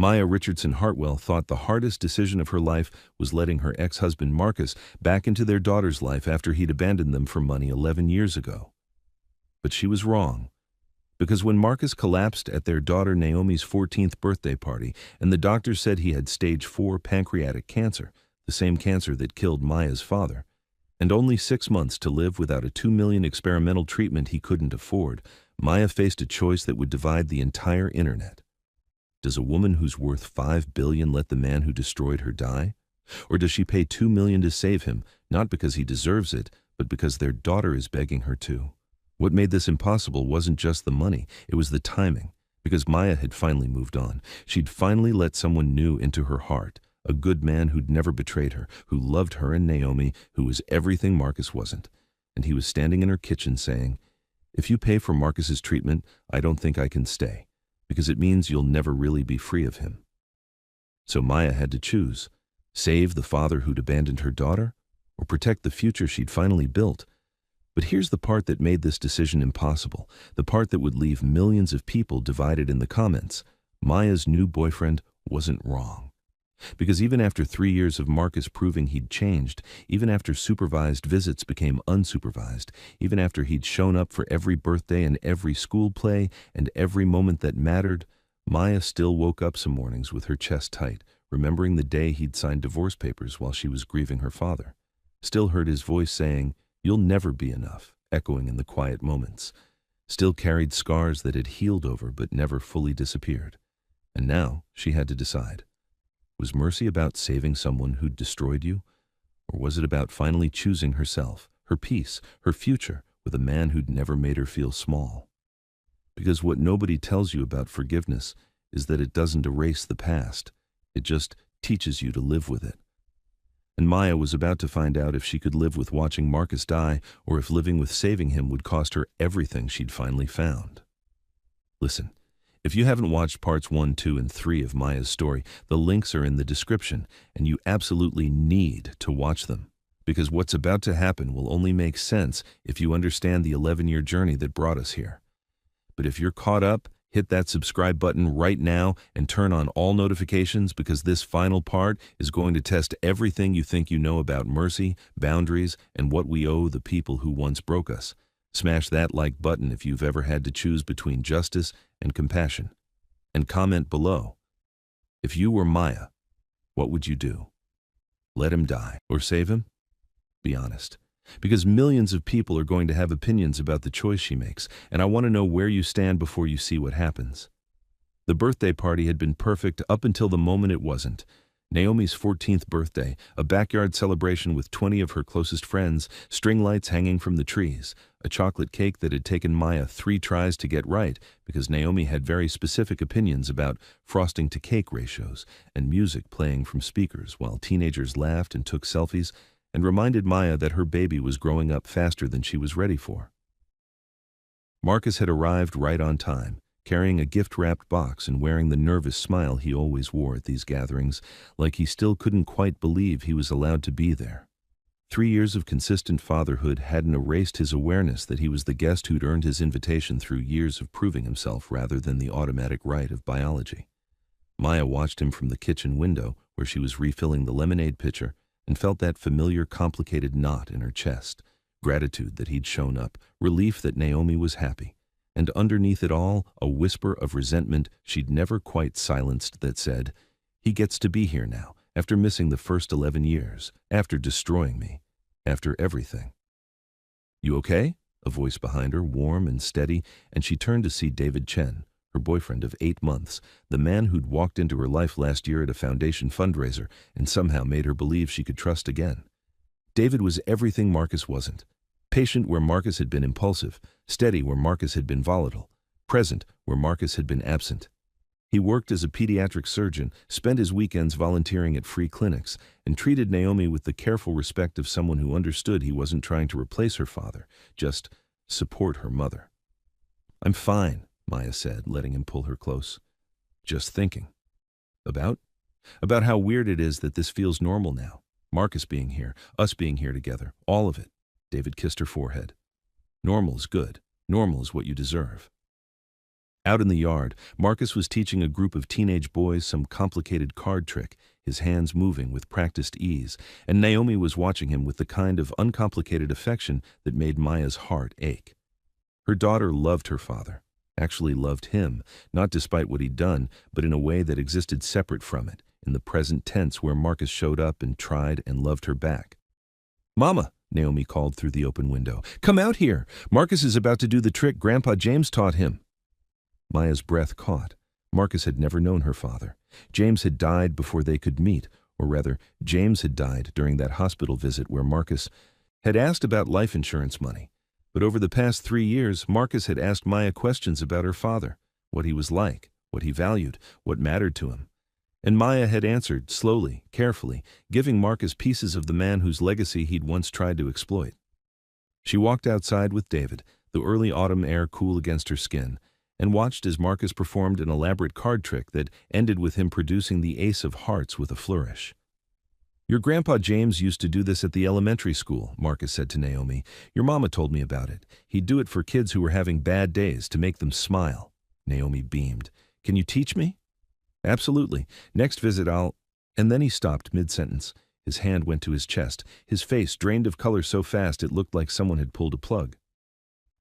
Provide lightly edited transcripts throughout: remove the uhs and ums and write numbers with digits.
Maya Richardson Hartwell thought the hardest decision of her life was letting her ex-husband Marcus back into their daughter's life after he'd abandoned them for money 11 years ago. But she was wrong. Because when Marcus collapsed at their daughter Naomi's 14th birthday party and the doctor said he had stage 4 pancreatic cancer, the same cancer that killed Maya's father, and only 6 months to live without a $2 million experimental treatment he couldn't afford, Maya faced a choice that would divide the entire internet. Does a woman who's worth $5 billion let the man who destroyed her die? Or does she pay $2 million to save him, not because he deserves it, but because their daughter is begging her to? What made this impossible wasn't just the money, it was the timing. Because Maya had finally moved on. She'd finally let someone new into her heart, a good man who'd never betrayed her, who loved her and Naomi, who was everything Marcus wasn't. And he was standing in her kitchen saying, "If you pay for Marcus's treatment, I don't think I can stay, because it means you'll never really be free of him." So Maya had to choose, save the father who'd abandoned her daughter, or protect the future she'd finally built. But here's the part that made this decision impossible, the part that would leave millions of people divided in the comments. Maya's new boyfriend wasn't wrong. Because even after 3 years of Marcus proving he'd changed, even after supervised visits became unsupervised, even after he'd shown up for every birthday and every school play and every moment that mattered, Maya still woke up some mornings with her chest tight, remembering the day he'd signed divorce papers while she was grieving her father. Still heard his voice saying, "You'll never be enough," echoing in the quiet moments. Still carried scars that had healed over but never fully disappeared. And now she had to decide. Was mercy about saving someone who'd destroyed you? Or was it about finally choosing herself, her peace, her future, with a man who'd never made her feel small? Because what nobody tells you about forgiveness is that it doesn't erase the past. It just teaches you to live with it. And Maya was about to find out if she could live with watching Marcus die, or if living with saving him would cost her everything she'd finally found. Listen, if you haven't watched parts 1, 2, and 3 of Maya's story, the links are in the description, and you absolutely need to watch them. Because what's about to happen will only make sense if you understand the 11-year journey that brought us here. But if you're caught up, hit that subscribe button right now and turn on all notifications, because this final part is going to test everything you think you know about mercy, boundaries, and what we owe the people who once broke us. Smash that like button if you've ever had to choose between justice and compassion. And comment below. If you were Maya, what would you do? Let him die or save him? Be honest. Because millions of people are going to have opinions about the choice she makes, and I want to know where you stand before you see what happens. The birthday party had been perfect up until the moment it wasn't. Naomi's 14th birthday, a backyard celebration with 20 of her closest friends, string lights hanging from the trees, a chocolate cake that had taken Maya 3 tries to get right because Naomi had very specific opinions about frosting to cake ratios, and music playing from speakers while teenagers laughed and took selfies, and reminded Maya that her baby was growing up faster than she was ready for. Marcus had arrived right on time, carrying a gift-wrapped box and wearing the nervous smile he always wore at these gatherings, like he still couldn't quite believe he was allowed to be there. 3 years of consistent fatherhood hadn't erased his awareness that he was the guest who'd earned his invitation through years of proving himself rather than the automatic right of biology. Maya watched him from the kitchen window, where she was refilling the lemonade pitcher, and felt that familiar, complicated knot in her chest, gratitude that he'd shown up, relief that Naomi was happy, and underneath it all, a whisper of resentment she'd never quite silenced that said, "He gets to be here now, after missing the first 11 years, after destroying me, after everything." "You okay?" A voice behind her, warm and steady, and she turned to see David Chen, her boyfriend of 8 months, the man who'd walked into her life last year at a foundation fundraiser and somehow made her believe she could trust again. David was everything Marcus wasn't. Patient where Marcus had been impulsive, steady where Marcus had been volatile, present where Marcus had been absent. He worked as a pediatric surgeon, spent his weekends volunteering at free clinics, and treated Naomi with the careful respect of someone who understood he wasn't trying to replace her father, just support her mother. "I'm fine," Maya said, letting him pull her close. "Just thinking." About? About how weird it is that this feels normal now. Marcus being here, us being here together, all of it. David kissed her forehead. "Normal is good. Normal is what you deserve." Out in the yard, Marcus was teaching a group of teenage boys some complicated card trick, his hands moving with practiced ease, and Naomi was watching him with the kind of uncomplicated affection that made Maya's heart ache. Her daughter loved her father, actually loved him, not despite what he'd done, but in a way that existed separate from it, in the present tense where Marcus showed up and tried and loved her back. "Mama," Naomi called through the open window, "come out here. Marcus is about to do the trick Grandpa James taught him." Maya's breath caught. Marcus had never known her father. James had died before they could meet, or rather, James had died during that hospital visit where Marcus had asked about life insurance money. But over the past 3 years, Marcus had asked Maya questions about her father, what he was like, what he valued, what mattered to him. And Maya had answered, slowly, carefully, giving Marcus pieces of the man whose legacy he'd once tried to exploit. She walked outside with David, the early autumn air cool against her skin, and watched as Marcus performed an elaborate card trick that ended with him producing the ace of hearts with a flourish. "Your Grandpa James used to do this at the elementary school," Marcus said to Naomi. "Your mama told me about it. He'd do it for kids who were having bad days to make them smile." Naomi beamed. "Can you teach me?" "Absolutely. Next visit I'll—" And then he stopped mid-sentence. His hand went to his chest. His face drained of color so fast it looked like someone had pulled a plug.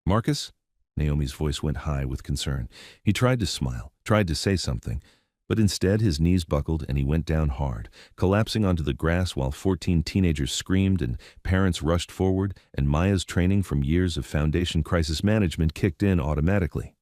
"Marcus?" Naomi's voice went high with concern. He tried to smile, tried to say something, but instead his knees buckled and he went down hard, collapsing onto the grass while 14 teenagers screamed and parents rushed forward, and Maya's training from years of foundation crisis management kicked in automatically.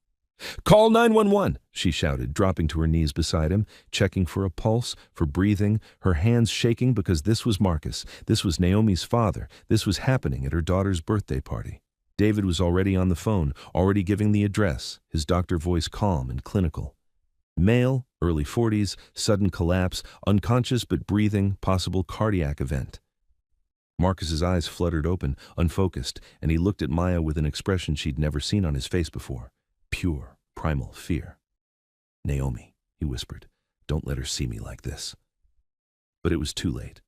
"Call 911!" she shouted, dropping to her knees beside him, checking for a pulse, for breathing, her hands shaking because this was Marcus, this was Naomi's father, this was happening at her daughter's birthday party. David was already on the phone, already giving the address, his doctor voice calm and clinical. Male, early 40s, sudden collapse, unconscious but breathing, possible cardiac event. Marcus's eyes fluttered open, unfocused, and he looked at Maya with an expression she'd never seen on his face before. Pure, primal fear. "Naomi," he whispered, "don't let her see me like this." But it was too late.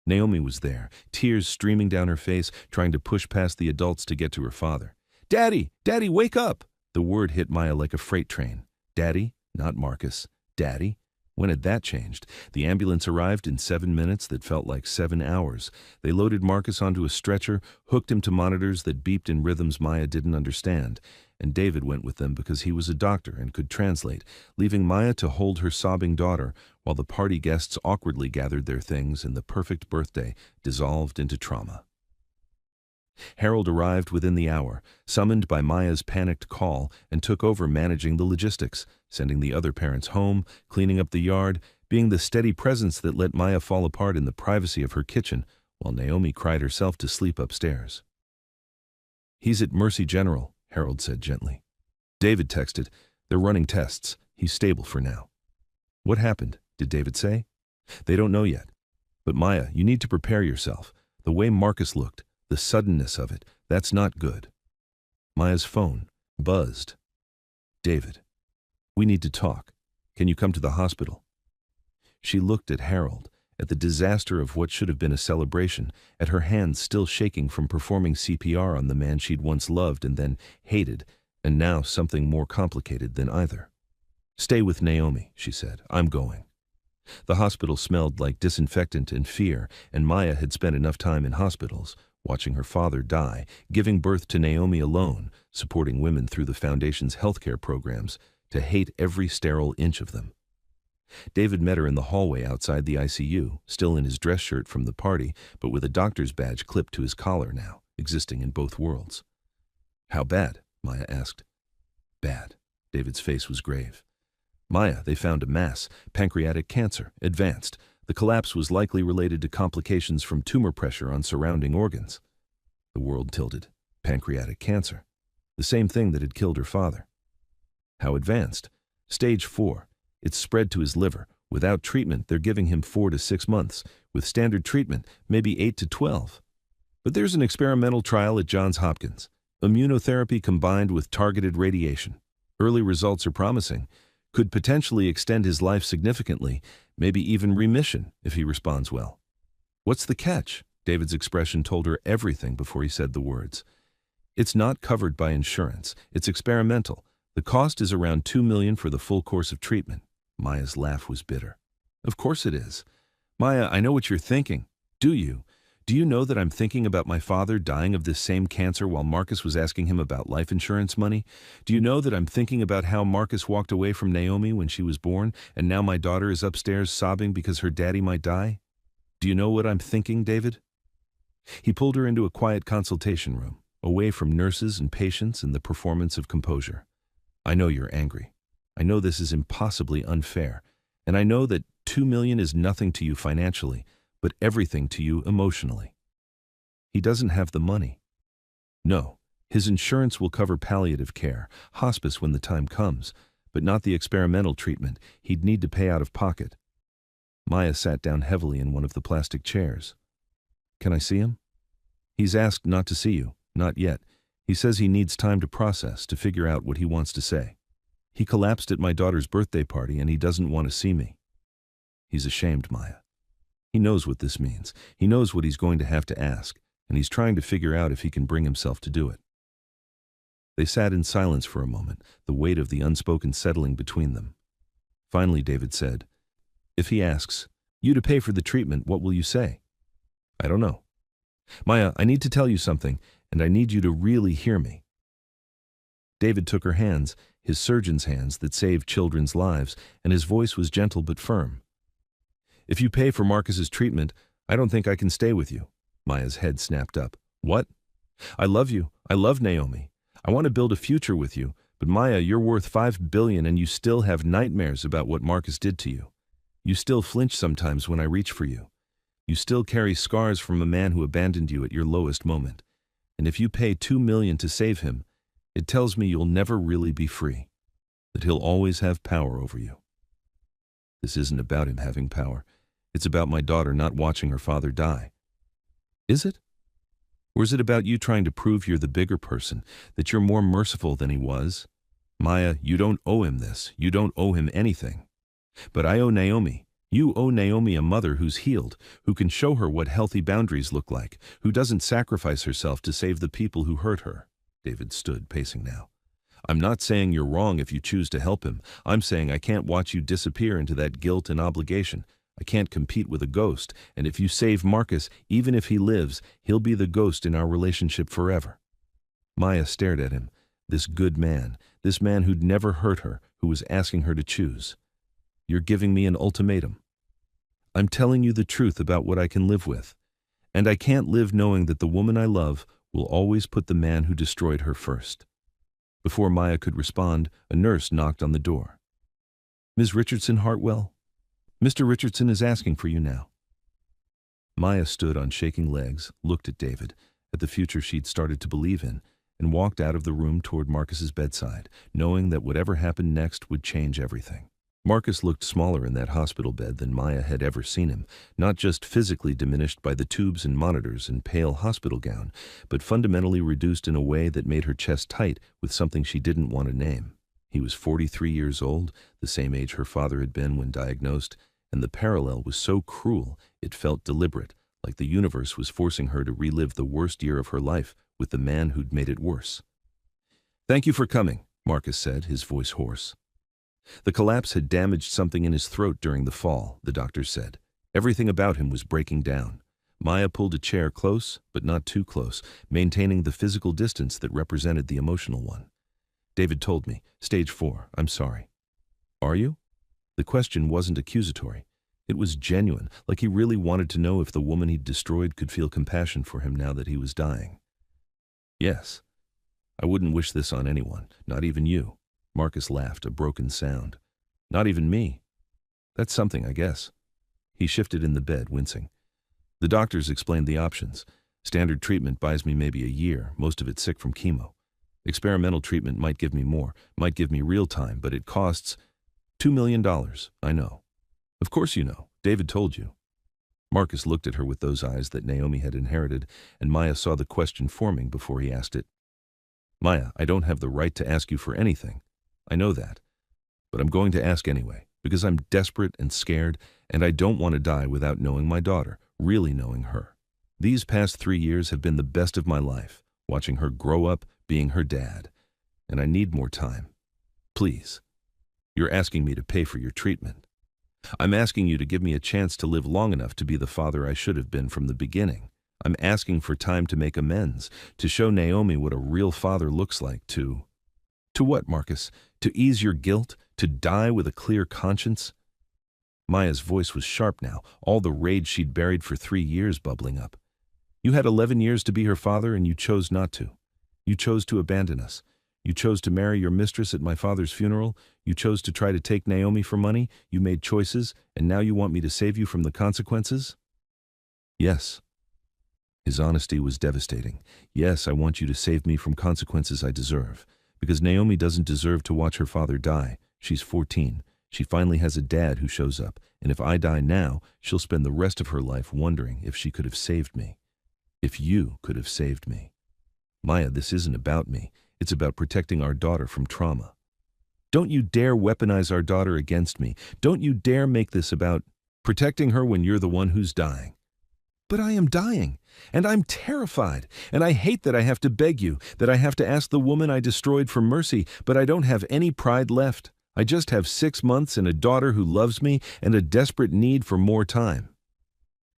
Naomi was there, tears streaming down her face, trying to push past the adults to get to her father. "Daddy! Daddy, wake up!" The word hit Maya like a freight train. Daddy, not Marcus. Daddy? When had that changed? The ambulance arrived in 7 minutes that felt like 7 hours. They loaded Marcus onto a stretcher, hooked him to monitors that beeped in rhythms Maya didn't understand, and David went with them because he was a doctor and could translate, leaving Maya to hold her sobbing daughter while the party guests awkwardly gathered their things and the perfect birthday dissolved into trauma. Harold arrived within the hour, summoned by Maya's panicked call, and took over managing the logistics, sending the other parents home, cleaning up the yard, being the steady presence that let Maya fall apart in the privacy of her kitchen, while Naomi cried herself to sleep upstairs. "He's at Mercy General," Harold said gently. David texted, "They're running tests. He's stable for now." "What happened?" did David say. "They don't know yet. But Maya, you need to prepare yourself. The way Marcus looked, the suddenness of it, that's not good." Maya's phone buzzed. "David, we need to talk. Can you come to the hospital?" She looked at Harold, at the disaster of what should have been a celebration, at her hands still shaking from performing CPR on the man she'd once loved and then hated, and now something more complicated than either. "Stay with Naomi," she said. "I'm going." The hospital smelled like disinfectant and fear, and Maya had spent enough time in hospitals, watching her father die, giving birth to Naomi alone, supporting women through the Foundation's healthcare programs, to hate every sterile inch of them. David met her in the hallway outside the ICU, still in his dress shirt from the party, but with a doctor's badge clipped to his collar now, existing in both worlds. "How bad?" Maya asked. "Bad." David's face was grave. "Maya, they found a mass, pancreatic cancer, advanced. The collapse was likely related to complications from tumor pressure on surrounding organs." The world tilted. Pancreatic cancer. The same thing that had killed her father. "How advanced?" "Stage 4. It's spread to his liver. Without treatment, they're giving him 4 to 6 months. With standard treatment, maybe 8 to 12. But there's an experimental trial at Johns Hopkins. Immunotherapy combined with targeted radiation. Early results are promising. Could potentially extend his life significantly, maybe even remission if he responds well." "What's the catch?" David's expression told her everything before he said the words. "It's not covered by insurance. It's experimental. The cost is around $2 million for the full course of treatment. Maya's laugh was bitter. Of course it is. Maya, I know what you're thinking. Do you? Do you know that I'm thinking about my father dying of this same cancer while Marcus was asking him about life insurance money? Do you know that I'm thinking about how Marcus walked away from Naomi when she was born, and now my daughter is upstairs sobbing because her daddy might die? Do you know what I'm thinking, David? He pulled her into a quiet consultation room, away from nurses and patients and the performance of composure. I know you're angry. I know this is impossibly unfair, and I know that $2 million is nothing to you financially, but everything to you emotionally. He doesn't have the money. No, his insurance will cover palliative care, hospice when the time comes, but not the experimental treatment he'd need to pay out of pocket. Maya sat down heavily in one of the plastic chairs. Can I see him? He's asked not to see you, not yet. He says he needs time to process, to figure out what he wants to say. He collapsed at my daughter's birthday party and he doesn't want to see me. He's ashamed, Maya. He knows what this means. He knows what he's going to have to ask, and he's trying to figure out if he can bring himself to do it. They sat in silence for a moment, the weight of the unspoken settling between them. Finally, David said, If he asks you to pay for the treatment, what will you say? I don't know. Maya, I need to tell you something, and I need you to really hear me. David took her hands, his surgeon's hands that saved children's lives, and his voice was gentle but firm. If you pay for Marcus's treatment, I don't think I can stay with you. Maya's head snapped up. What? I love you. I love Naomi. I want to build a future with you, but Maya, you're worth $5 billion and you still have nightmares about what Marcus did to you. You still flinch sometimes when I reach for you. You still carry scars from a man who abandoned you at your lowest moment. And if you pay $2 million to save him, it tells me you'll never really be free, that he'll always have power over you. This isn't about him having power. It's about my daughter not watching her father die. Is it? Or is it about you trying to prove you're the bigger person, that you're more merciful than he was? Maya, you don't owe him this. You don't owe him anything. But I owe Naomi. You owe Naomi a mother who's healed, who can show her what healthy boundaries look like, who doesn't sacrifice herself to save the people who hurt her. David stood, pacing now. I'm not saying you're wrong if you choose to help him. I'm saying I can't watch you disappear into that guilt and obligation. I can't compete with a ghost, and if you save Marcus, even if he lives, he'll be the ghost in our relationship forever. Maya stared at him, this good man, this man who'd never hurt her, who was asking her to choose. You're giving me an ultimatum. I'm telling you the truth about what I can live with, and I can't live knowing that the woman I love will always put the man who destroyed her first. Before Maya could respond, a nurse knocked on the door. Ms. Richardson Hartwell? Mr. Richardson is asking for you now. Maya stood on shaking legs, looked at David, at the future she'd started to believe in, and walked out of the room toward Marcus's bedside, knowing that whatever happened next would change everything. Marcus looked smaller in that hospital bed than Maya had ever seen him, not just physically diminished by the tubes and monitors and pale hospital gown, but fundamentally reduced in a way that made her chest tight with something she didn't want to name. He was 43 years old, the same age her father had been when diagnosed, and the parallel was so cruel it felt deliberate, like the universe was forcing her to relive the worst year of her life with the man who'd made it worse. Thank you for coming, Marcus said, his voice hoarse. The collapse had damaged something in his throat during the fall, the doctor said. Everything about him was breaking down. Maya pulled a chair close, but not too close, maintaining the physical distance that represented the emotional one. David told me, stage 4, I'm sorry. Are you? The question wasn't accusatory. It was genuine, like he really wanted to know if the woman he'd destroyed could feel compassion for him now that he was dying. Yes. I wouldn't wish this on anyone, not even you. Marcus laughed, a broken sound. Not even me. That's something, I guess. He shifted in the bed, wincing. The doctors explained the options. Standard treatment buys me maybe a year, most of it sick from chemo. Experimental treatment might give me more, might give me real time, but it costs $2 million, I know. Of course you know. David told you. Marcus looked at her with those eyes that Naomi had inherited, and Maya saw the question forming before he asked it. Maya, I don't have the right to ask you for anything. I know that. But I'm going to ask anyway, because I'm desperate and scared, and I don't want to die without knowing my daughter, really knowing her. These past 3 years have been the best of my life, watching her grow up, being her dad. And I need more time. Please. You're asking me to pay for your treatment. I'm asking you to give me a chance to live long enough to be the father I should have been from the beginning. I'm asking for time to make amends, to show Naomi what a real father looks like, to what, Marcus? To ease your guilt? To die with a clear conscience? Maya's voice was sharp now, all the rage she'd buried for 3 years bubbling up. You had 11 years to be her father, and you chose not to. You chose to abandon us. You chose to marry your mistress at my father's funeral. You chose to try to take Naomi for money. You made choices, and now you want me to save you from the consequences? Yes. His honesty was devastating. Yes, I want you to save me from consequences I deserve. Because Naomi doesn't deserve to watch her father die. She's 14. She finally has a dad who shows up, and if I die now, she'll spend the rest of her life wondering if she could have saved me. If you could have saved me. Maya, this isn't about me. It's about protecting our daughter from trauma. Don't you dare weaponize our daughter against me. Don't you dare make this about protecting her when you're the one who's dying. But I am dying, and I'm terrified, and I hate that I have to beg you, that I have to ask the woman I destroyed for mercy, but I don't have any pride left. I just have 6 months and a daughter who loves me and a desperate need for more time.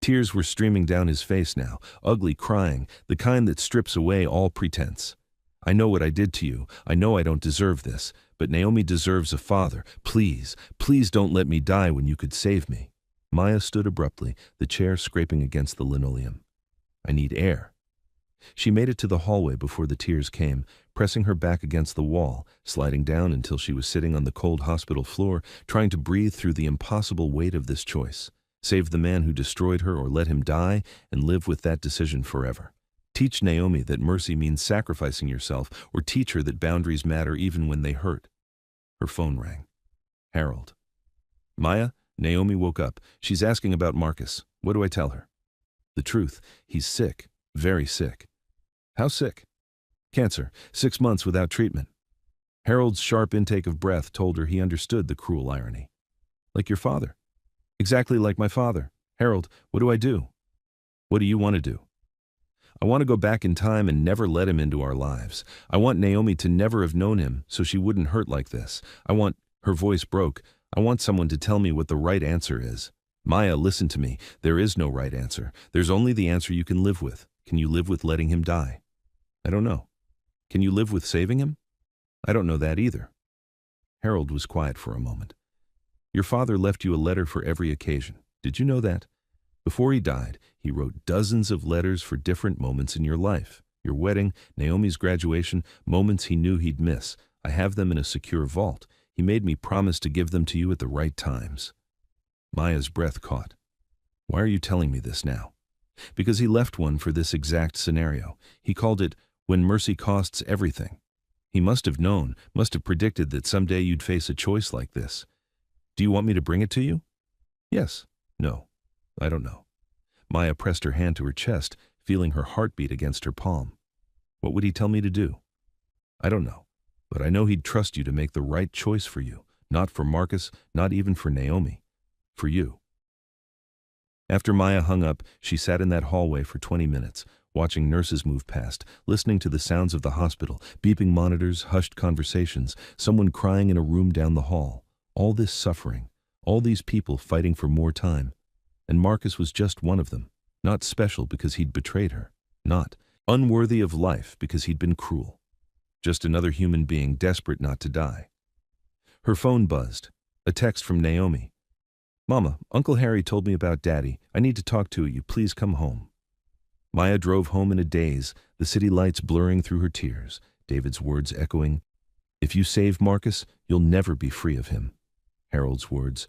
Tears were streaming down his face now, ugly crying, the kind that strips away all pretense. I know what I did to you. I know I don't deserve this, but Naomi deserves a father. Please, please don't let me die when you could save me. Maya stood abruptly, the chair scraping against the linoleum. I need air. She made it to the hallway before the tears came, pressing her back against the wall, sliding down until she was sitting on the cold hospital floor, trying to breathe through the impossible weight of this choice. Save the man who destroyed her or let him die and live with that decision forever. Teach Naomi that mercy means sacrificing yourself, or teach her that boundaries matter even when they hurt. Her phone rang. Harold. Maya, Naomi woke up. She's asking about Marcus. What do I tell her? The truth. He's sick. Very sick. How sick? Cancer. 6 months without treatment. Harold's sharp intake of breath told her he understood the cruel irony. Like your father. Exactly like my father. Harold, what do I do? What do you want to do? I want to go back in time and never let him into our lives. I want Naomi to never have known him so she wouldn't hurt like this. Her voice broke. I want someone to tell me what the right answer is. Maya, listen to me. There is no right answer. There's only the answer you can live with. Can you live with letting him die? I don't know. Can you live with saving him? I don't know that either. Harold was quiet for a moment. Your father left you a letter for every occasion. Did you know that? Before he died, he wrote dozens of letters for different moments in your life. Your wedding, Naomi's graduation, moments he knew he'd miss. I have them in a secure vault. He made me promise to give them to you at the right times. Maya's breath caught. Why are you telling me this now? Because he left one for this exact scenario. He called it, When Mercy Costs Everything. He must have known, must have predicted that someday you'd face a choice like this. Do you want me to bring it to you? Yes. No. I don't know. Maya pressed her hand to her chest, feeling her heartbeat against her palm. What would he tell me to do? I don't know. But I know he'd trust you to make the right choice for you. Not for Marcus, not even for Naomi. For you. After Maya hung up, she sat in that hallway for 20 minutes, watching nurses move past, listening to the sounds of the hospital, beeping monitors, hushed conversations, someone crying in a room down the hall. All this suffering, all these people fighting for more time. And Marcus was just one of them, not special because he'd betrayed her, not unworthy of life because he'd been cruel. Just another human being desperate not to die. Her phone buzzed, a text from Naomi. Mama, Uncle Harry told me about Daddy. I need to talk to you. Please come home. Maya drove home in a daze, the city lights blurring through her tears, David's words echoing, If you save Marcus, you'll never be free of him. Harold's words,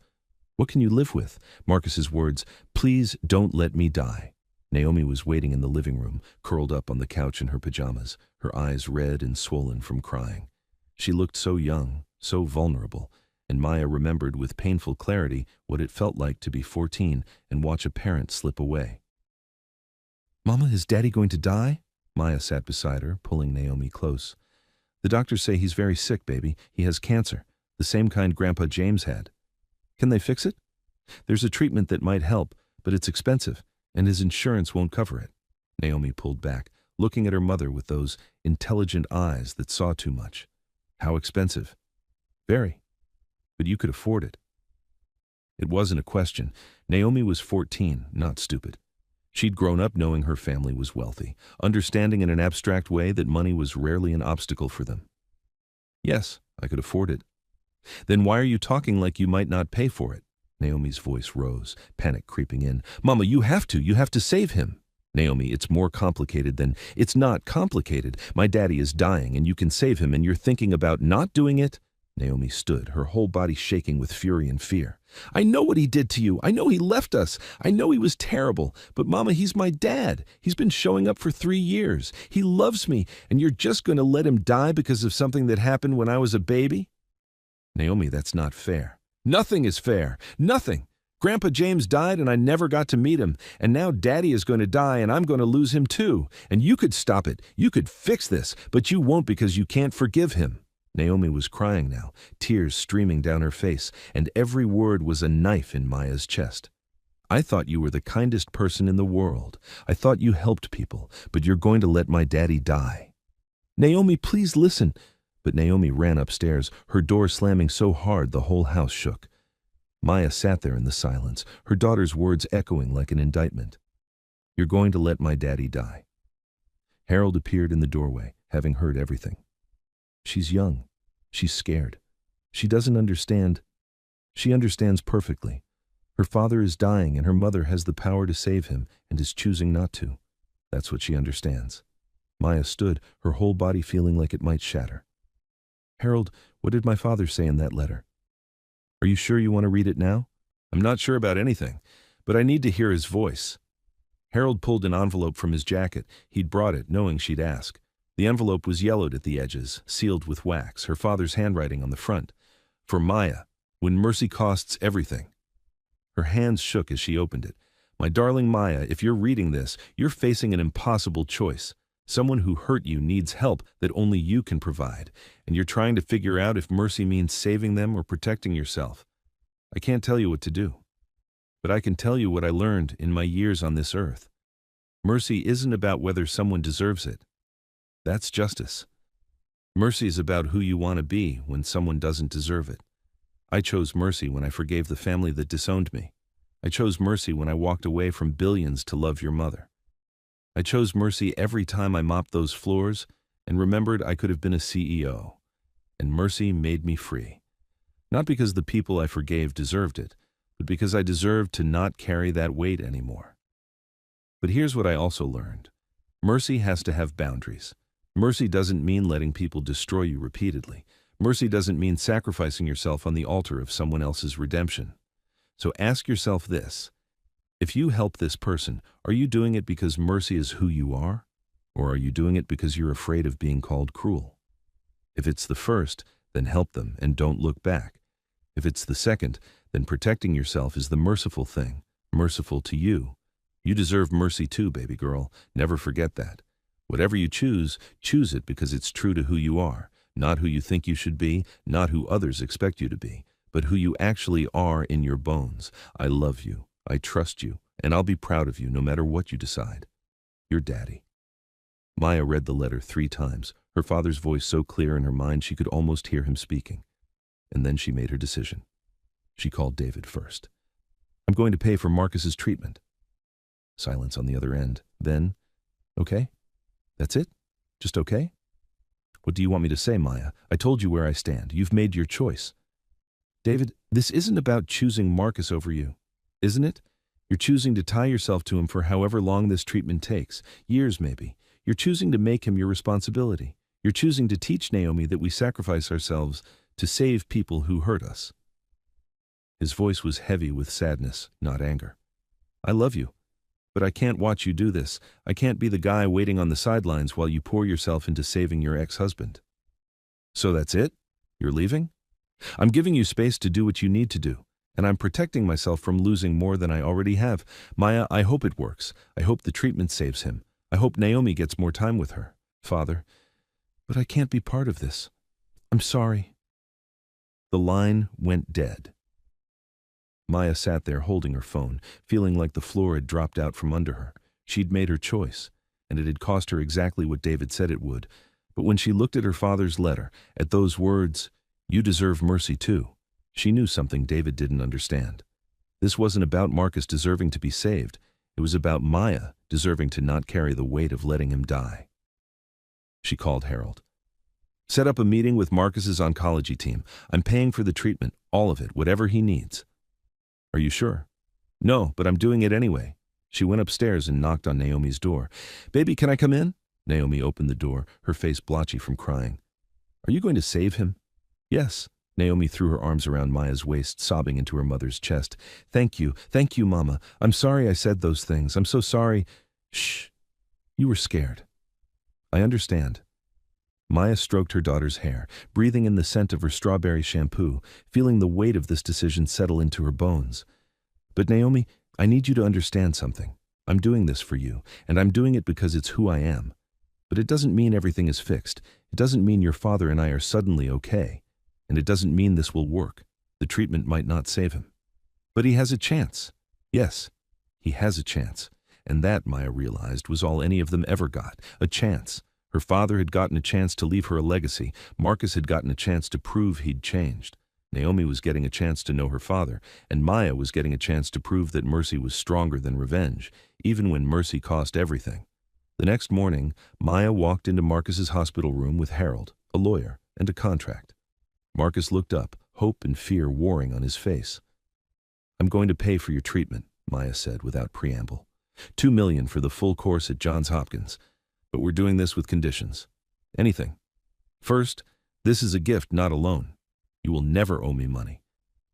What can you live with? Marcus's words, Please don't let me die. Naomi was waiting in the living room, curled up on the couch in her pajamas, her eyes red and swollen from crying. She looked so young, so vulnerable, and Maya remembered with painful clarity what it felt like to be 14 and watch a parent slip away. Mama, is Daddy going to die? Maya sat beside her, pulling Naomi close. The doctors say he's very sick, baby. He has cancer, the same kind Grandpa James had. Can they fix it? There's a treatment that might help, but it's expensive, and his insurance won't cover it. Naomi pulled back, looking at her mother with those intelligent eyes that saw too much. How expensive? Very. But you could afford it. It wasn't a question. Naomi was 14, not stupid. She'd grown up knowing her family was wealthy, understanding in an abstract way that money was rarely an obstacle for them. Yes, I could afford it. Then why are you talking like you might not pay for it? Naomi's voice rose, panic creeping in. Mama, you have to save him. Naomi, it's more complicated than… It's not complicated. My daddy is dying and you can save him and you're thinking about not doing it? Naomi stood, her whole body shaking with fury and fear. I know what he did to you. I know he left us. I know he was terrible. But Mama, he's my dad. He's been showing up for 3 years. He loves me, and you're just going to let him die because of something that happened when I was a baby? Naomi, that's not fair. Nothing is fair. Nothing. Grandpa James died and I never got to meet him, and now Daddy is going to die and I'm going to lose him too. And you could stop it. You could fix this, but you won't because you can't forgive him. Naomi was crying now, tears streaming down her face, and every word was a knife in Maya's chest. I thought you were the kindest person in the world. I thought you helped people, but you're going to let my daddy die. Naomi, please listen. But Naomi ran upstairs, her door slamming so hard the whole house shook. Maya sat there in the silence, her daughter's words echoing like an indictment. You're going to let my daddy die. Harold appeared in the doorway, having heard everything. She's young. She's scared. She doesn't understand. She understands perfectly. Her father is dying and her mother has the power to save him and is choosing not to. That's what she understands. Maya stood, her whole body feeling like it might shatter. Harold, what did my father say in that letter? Are you sure you want to read it now? I'm not sure about anything, but I need to hear his voice. Harold pulled an envelope from his jacket. He'd brought it, knowing she'd ask. The envelope was yellowed at the edges, sealed with wax, her father's handwriting on the front. For Maya, when mercy costs everything. Her hands shook as she opened it. My darling Maya, if you're reading this, you're facing an impossible choice. Someone who hurt you needs help that only you can provide, and you're trying to figure out if mercy means saving them or protecting yourself. I can't tell you what to do, but I can tell you what I learned in my years on this earth. Mercy isn't about whether someone deserves it. That's justice. Mercy is about who you want to be when someone doesn't deserve it. I chose mercy when I forgave the family that disowned me. I chose mercy when I walked away from billions to love your mother. I chose mercy every time I mopped those floors and remembered I could have been a CEO. And mercy made me free. Not because the people I forgave deserved it, but because I deserved to not carry that weight anymore. But here's what I also learned. Mercy has to have boundaries. Mercy doesn't mean letting people destroy you repeatedly. Mercy doesn't mean sacrificing yourself on the altar of someone else's redemption. So ask yourself this. If you help this person, are you doing it because mercy is who you are? Or are you doing it because you're afraid of being called cruel? If it's the first, then help them and don't look back. If it's the second, then protecting yourself is the merciful thing, merciful to you. You deserve mercy too, baby girl. Never forget that. Whatever you choose, choose it because it's true to who you are, not who you think you should be, not who others expect you to be, but who you actually are in your bones. I love you, I trust you, and I'll be proud of you no matter what you decide. Your daddy. Maya read the letter 3 times, her father's voice so clear in her mind she could almost hear him speaking. And then she made her decision. She called David first. I'm going to pay for Marcus's treatment. Silence on the other end. Then, okay? That's it? Just okay? What do you want me to say, Maya? I told you where I stand. You've made your choice. David, this isn't about choosing Marcus over you, isn't it? You're choosing to tie yourself to him for however long this treatment takes, years maybe. You're choosing to make him your responsibility. You're choosing to teach Naomi that we sacrifice ourselves to save people who hurt us. His voice was heavy with sadness, not anger. I love you. But I can't watch you do this. I can't be the guy waiting on the sidelines while you pour yourself into saving your ex-husband. So that's it? You're leaving? I'm giving you space to do what you need to do, and I'm protecting myself from losing more than I already have. Maya, I hope it works. I hope the treatment saves him. I hope Naomi gets more time with her. Father, but I can't be part of this. I'm sorry. The line went dead. Maya sat there holding her phone, feeling like the floor had dropped out from under her. She'd made her choice, and it had cost her exactly what David said it would. But when she looked at her father's letter, at those words, You deserve mercy too. She knew something David didn't understand. This wasn't about Marcus deserving to be saved. It was about Maya deserving to not carry the weight of letting him die. She called Harold. Set up a meeting with Marcus's oncology team. I'm paying for the treatment, all of it, whatever he needs. Are you sure? No, but I'm doing it anyway. She went upstairs and knocked on Naomi's door. Baby, can I come in? Naomi opened the door, her face blotchy from crying. Are you going to save him? Yes. Naomi threw her arms around Maya's waist, sobbing into her mother's chest. Thank you, Mama. I'm sorry I said those things. I'm so sorry. Shh. You were scared. I understand. Maya stroked her daughter's hair, breathing in the scent of her strawberry shampoo, feeling the weight of this decision settle into her bones. But Naomi, I need you to understand something. I'm doing this for you, and I'm doing it because it's who I am. But it doesn't mean everything is fixed. It doesn't mean your father and I are suddenly okay. And it doesn't mean this will work. The treatment might not save him. But he has a chance. Yes, he has a chance. And that, Maya realized, was all any of them ever got, a chance. Her father had gotten a chance to leave her a legacy. Marcus had gotten a chance to prove he'd changed. Naomi was getting a chance to know her father, and Maya was getting a chance to prove that mercy was stronger than revenge, even when mercy cost everything. The next morning, Maya walked into Marcus's hospital room with Harold, a lawyer, and a contract. Marcus looked up, hope and fear warring on his face. I'm going to pay for your treatment, Maya said without preamble. $2 million for the full course at Johns Hopkins. But we're doing this with conditions. Anything. First, this is a gift, not a loan. You will never owe me money.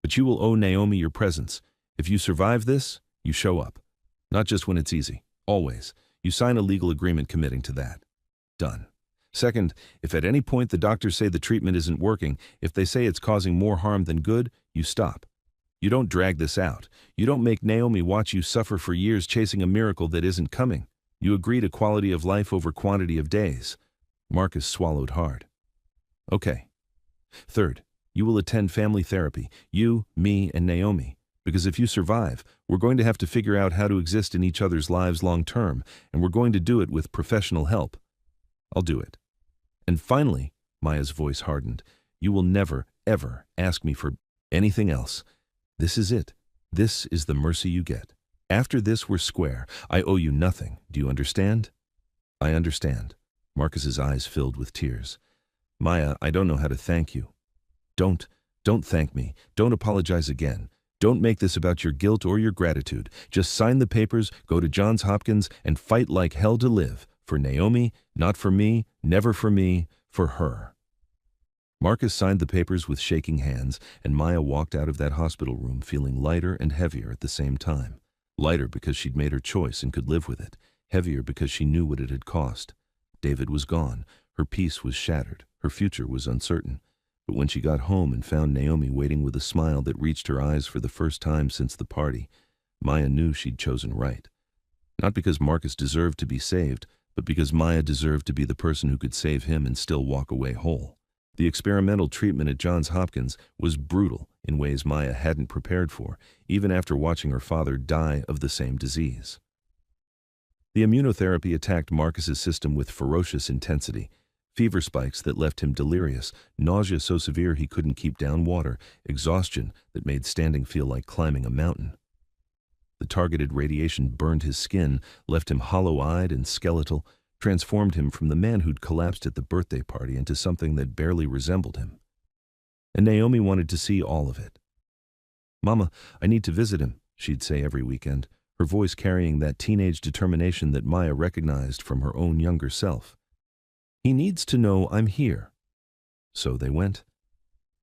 But you will owe Naomi your presence. If you survive this, you show up. Not just when it's easy. Always. You sign a legal agreement committing to that. Done. Second, if at any point the doctors say the treatment isn't working, if they say it's causing more harm than good, you stop. You don't drag this out. You don't make Naomi watch you suffer for years chasing a miracle that isn't coming. You agree to quality of life over quantity of days. Marcus swallowed hard. Okay. Third, you will attend family therapy, you, me, and Naomi. Because if you survive, we're going to have to figure out how to exist in each other's lives long term, and we're going to do it with professional help. I'll do it. And finally, Maya's voice hardened, you will never, ever ask me for anything else. This is it. This is the mercy you get. After this, we're square. I owe you nothing. Do you understand? I understand. Marcus's eyes filled with tears. Maya, I don't know how to thank you. Don't thank me. Don't apologize again. Don't make this about your guilt or your gratitude. Just sign the papers, go to Johns Hopkins, and fight like hell to live. For Naomi, not for me, never for me, for her. Marcus signed the papers with shaking hands, and Maya walked out of that hospital room feeling lighter and heavier at the same time. Lighter because she'd made her choice and could live with it. Heavier because she knew what it had cost. David was gone. Her peace was shattered. Her future was uncertain. But when she got home and found Naomi waiting with a smile that reached her eyes for the first time since the party, Maya knew she'd chosen right. Not because Marcus deserved to be saved, but because Maya deserved to be the person who could save him and still walk away whole. The experimental treatment at Johns Hopkins was brutal in ways Maya hadn't prepared for, even after watching her father die of the same disease. The immunotherapy attacked Marcus's system with ferocious intensity. Fever spikes that left him delirious, nausea so severe he couldn't keep down water, exhaustion that made standing feel like climbing a mountain. The targeted radiation burned his skin, left him hollow-eyed and skeletal, transformed him from the man who'd collapsed at the birthday party into something that barely resembled him. And Naomi wanted to see all of it. Mama, I need to visit him, she'd say every weekend, her voice carrying that teenage determination that Maya recognized from her own younger self. He needs to know I'm here. So they went.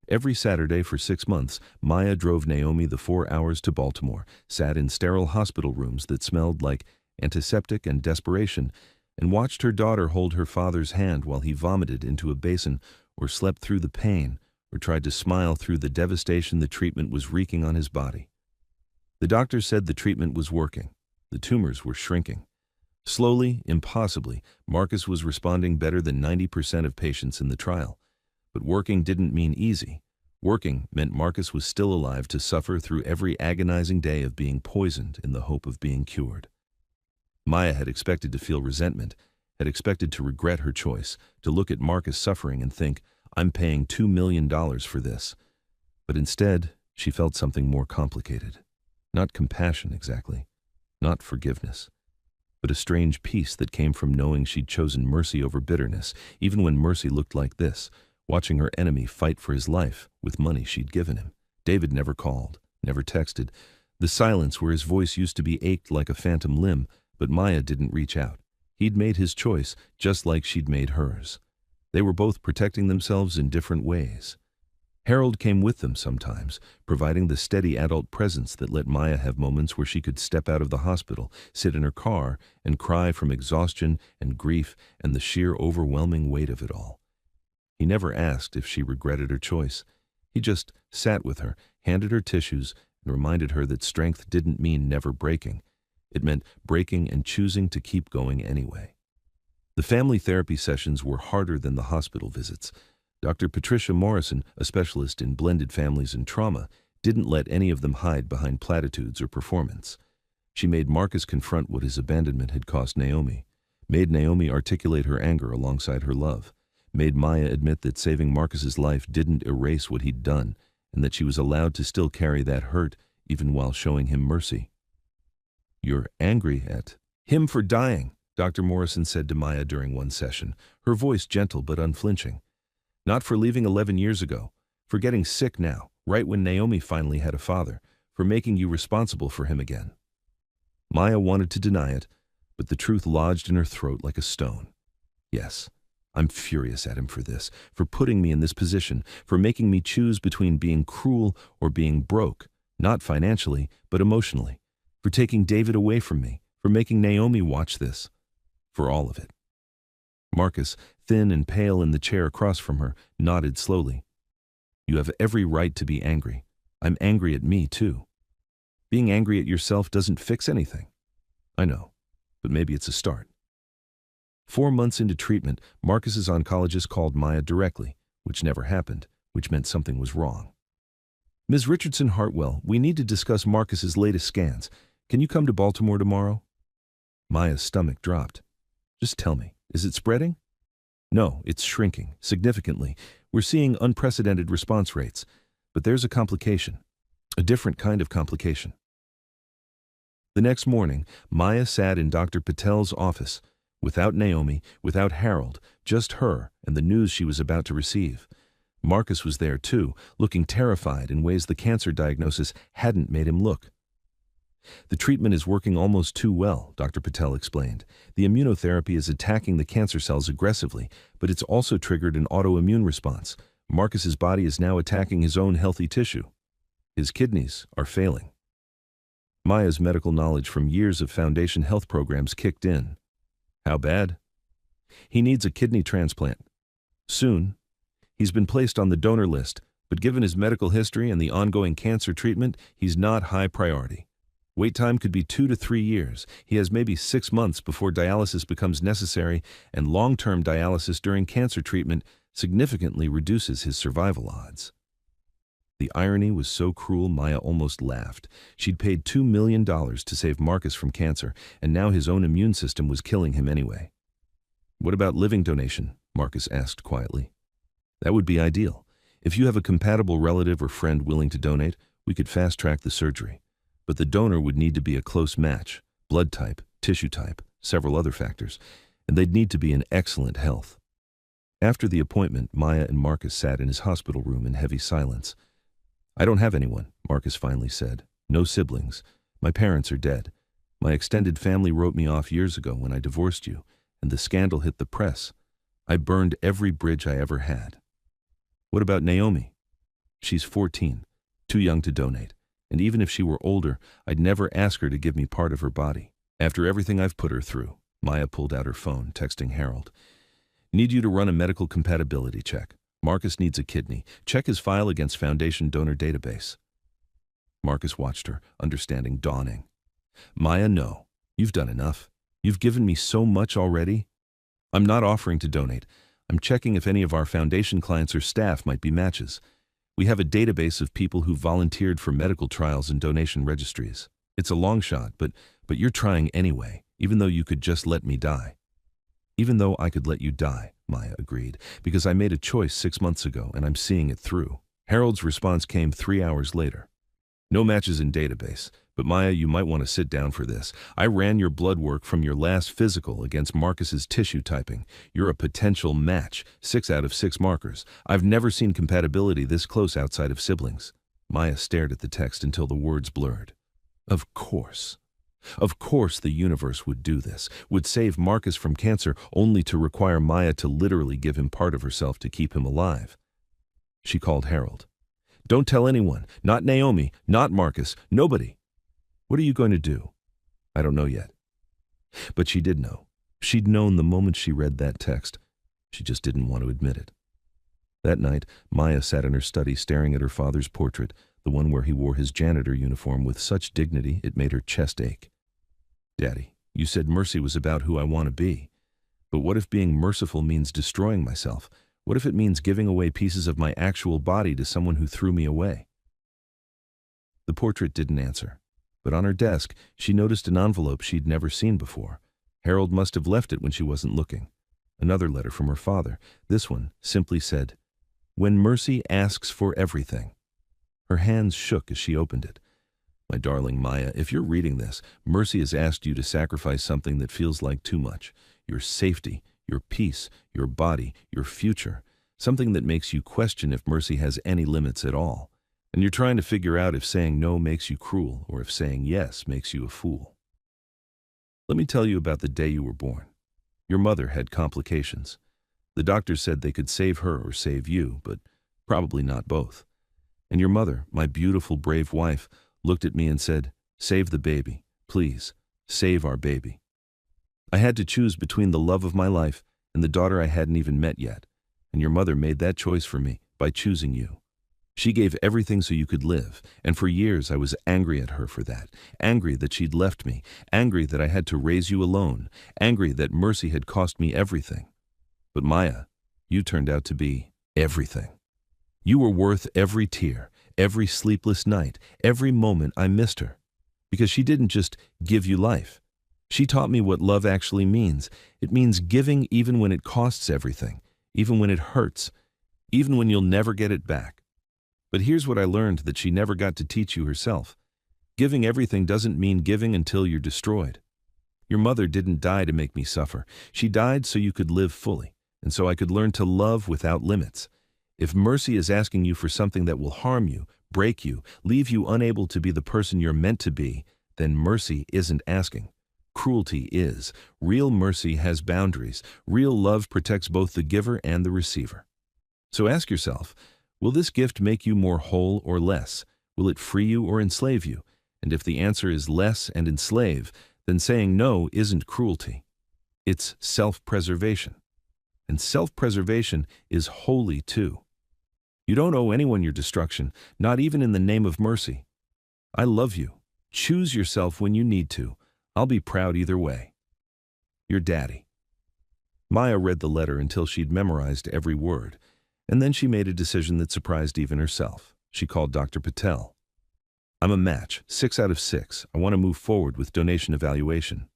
Every Saturday for 6 months, Maya drove Naomi the 4 hours to Baltimore, sat in sterile hospital rooms that smelled like antiseptic and desperation, and watched her daughter hold her father's hand while he vomited into a basin or slept through the pain or tried to smile through the devastation the treatment was wreaking on his body. The doctors said the treatment was working. The tumors were shrinking. Slowly, impossibly, Marcus was responding better than 90% of patients in the trial. But working didn't mean easy. Working meant Marcus was still alive to suffer through every agonizing day of being poisoned in the hope of being cured. Maya had expected to feel resentment, had expected to regret her choice, to look at Marcus suffering and think, I'm paying $2 million for this. But instead, she felt something more complicated. Not compassion, exactly. Not forgiveness. But a strange peace that came from knowing she'd chosen mercy over bitterness, even when mercy looked like this, watching her enemy fight for his life with money she'd given him. David never called, never texted. The silence where his voice used to be ached like a phantom limb, but Maya didn't reach out. He'd made his choice, just like she'd made hers. They were both protecting themselves in different ways. Harold came with them sometimes, providing the steady adult presence that let Maya have moments where she could step out of the hospital, sit in her car, and cry from exhaustion and grief and the sheer overwhelming weight of it all. He never asked if she regretted her choice. He just sat with her, handed her tissues, and reminded her that strength didn't mean never breaking. It meant breaking and choosing to keep going anyway. The family therapy sessions were harder than the hospital visits. Dr. Patricia Morrison, a specialist in blended families and trauma, didn't let any of them hide behind platitudes or performance. She made Marcus confront what his abandonment had cost Naomi, made Naomi articulate her anger alongside her love, made Maya admit that saving Marcus's life didn't erase what he'd done, and that she was allowed to still carry that hurt even while showing him mercy. "You're angry at him for dying," Dr. Morrison said to Maya during one session, her voice gentle but unflinching. "Not for leaving 11 years ago, for getting sick now, right when Naomi finally had a father, for making you responsible for him again." Maya wanted to deny it, but the truth lodged in her throat like a stone. "Yes, I'm furious at him for this, for putting me in this position, for making me choose between being cruel or being broke, not financially, but emotionally, for taking David away from me, for making Naomi watch this, for all of it." Marcus, thin and pale in the chair across from her, nodded slowly. "You have every right to be angry. I'm angry at me, too. Being angry at yourself doesn't fix anything. I know, but maybe it's a start." 4 months into treatment, Marcus's oncologist called Maya directly, which never happened, which meant something was wrong. "Ms. Richardson Hartwell, we need to discuss Marcus's latest scans. Can you come to Baltimore tomorrow?" Maya's stomach dropped. "Just tell me, is it spreading?" "No, it's shrinking, significantly. We're seeing unprecedented response rates. But there's a complication. A different kind of complication." The next morning, Maya sat in Dr. Patel's office, without Naomi, without Harold, just her and the news she was about to receive. Marcus was there too, looking terrified in ways the cancer diagnosis hadn't made him look. "The treatment is working almost too well," Dr. Patel explained. "The immunotherapy is attacking the cancer cells aggressively, but it's also triggered an autoimmune response. Marcus's body is now attacking his own healthy tissue. His kidneys are failing." Maya's medical knowledge from years of foundation health programs kicked in. "How bad?" "He needs a kidney transplant. Soon. He's been placed on the donor list, but given his medical history and the ongoing cancer treatment, he's not high priority. Wait time could be 2 to 3 years. He has maybe 6 months before dialysis becomes necessary, and long-term dialysis during cancer treatment significantly reduces his survival odds." The irony was so cruel Maya almost laughed. She'd paid $2 million to save Marcus from cancer, and now his own immune system was killing him anyway. "What about living donation?" Marcus asked quietly. "That would be ideal. If you have a compatible relative or friend willing to donate, we could fast-track the surgery. But the donor would need to be a close match, blood type, tissue type, several other factors, and they'd need to be in excellent health." After the appointment, Maya and Marcus sat in his hospital room in heavy silence. "I don't have anyone," Marcus finally said. "No siblings. My parents are dead. My extended family wrote me off years ago when I divorced you, and the scandal hit the press. I burned every bridge I ever had." "What about Naomi?" "She's 14, too young to donate. And even if she were older, I'd never ask her to give me part of her body. After everything I've put her through." Maya pulled out her phone, texting Harold. "Need you to run a medical compatibility check. Marcus needs a kidney. Check his file against Foundation Donor Database." Marcus watched her, understanding dawning. "Maya, no. You've done enough. You've given me so much already. I'm not offering to donate. I'm checking if any of our Foundation clients or staff might be matches. We have a database of people who volunteered for medical trials and donation registries. It's a long shot, but you're trying anyway, even though you could just let me die." "Even though I could let you die," Maya agreed, because I made a choice 6 months ago and I'm seeing it through. Harold's response came 3 hours later. No matches in database, but Maya, you might want to sit down for this. I ran your blood work from your last physical against Marcus's tissue typing. You're a potential match, 6 out of 6 markers. I've never seen compatibility this close outside of siblings. Maya stared at the text until the words blurred. Of course. Of course the universe would do this, would save Marcus from cancer only to require Maya to literally give him part of herself to keep him alive. She called Harold. Don't tell anyone, not Naomi, not Marcus, nobody. What are you going to do? I don't know yet. But she did know. She'd known the moment she read that text. She just didn't want to admit it. That night, Maya sat in her study staring at her father's portrait, the one where he wore his janitor uniform with such dignity it made her chest ache. Daddy, you said mercy was about who I want to be. But what if being merciful means destroying myself? What if it means giving away pieces of my actual body to someone who threw me away? The portrait didn't answer, but on her desk, she noticed an envelope she'd never seen before. Harold must have left it when she wasn't looking. Another letter from her father. This one simply said, "When mercy asks for everything." Her hands shook as she opened it. My darling Maya, if you're reading this, mercy has asked you to sacrifice something that feels like too much. Your safety, your peace, your body, your future. Something that makes you question if mercy has any limits at all. And you're trying to figure out if saying no makes you cruel or if saying yes makes you a fool. Let me tell you about the day you were born. Your mother had complications. The doctor said they could save her or save you, but probably not both. And your mother, my beautiful, brave wife, looked at me and said, "Save the baby. Please, save our baby." I had to choose between the love of my life and the daughter I hadn't even met yet. And your mother made that choice for me by choosing you. She gave everything so you could live, and for years I was angry at her for that, angry that she'd left me, angry that I had to raise you alone, angry that mercy had cost me everything. But Maya, you turned out to be everything. You were worth every tear, every sleepless night, every moment I missed her. Because she didn't just give you life. She taught me what love actually means. It means giving even when it costs everything, even when it hurts, even when you'll never get it back. But here's what I learned that she never got to teach you herself. Giving everything doesn't mean giving until you're destroyed. Your mother didn't die to make me suffer. She died so you could live fully, and so I could learn to love without limits. If mercy is asking you for something that will harm you, break you, leave you unable to be the person you're meant to be, then mercy isn't asking. Cruelty is. Real mercy has boundaries. Real love protects both the giver and the receiver. So ask yourself, will this gift make you more whole or less? Will it free you or enslave you? And if the answer is less and enslave, then saying no isn't cruelty. It's self-preservation. And self-preservation is holy too. You don't owe anyone your destruction, not even in the name of mercy. I love you. Choose yourself when you need to. I'll be proud either way. Your daddy. Maya read the letter until she'd memorized every word, and then she made a decision that surprised even herself. She called Dr. Patel. I'm a match, 6 out of 6. I want to move forward with donation evaluation.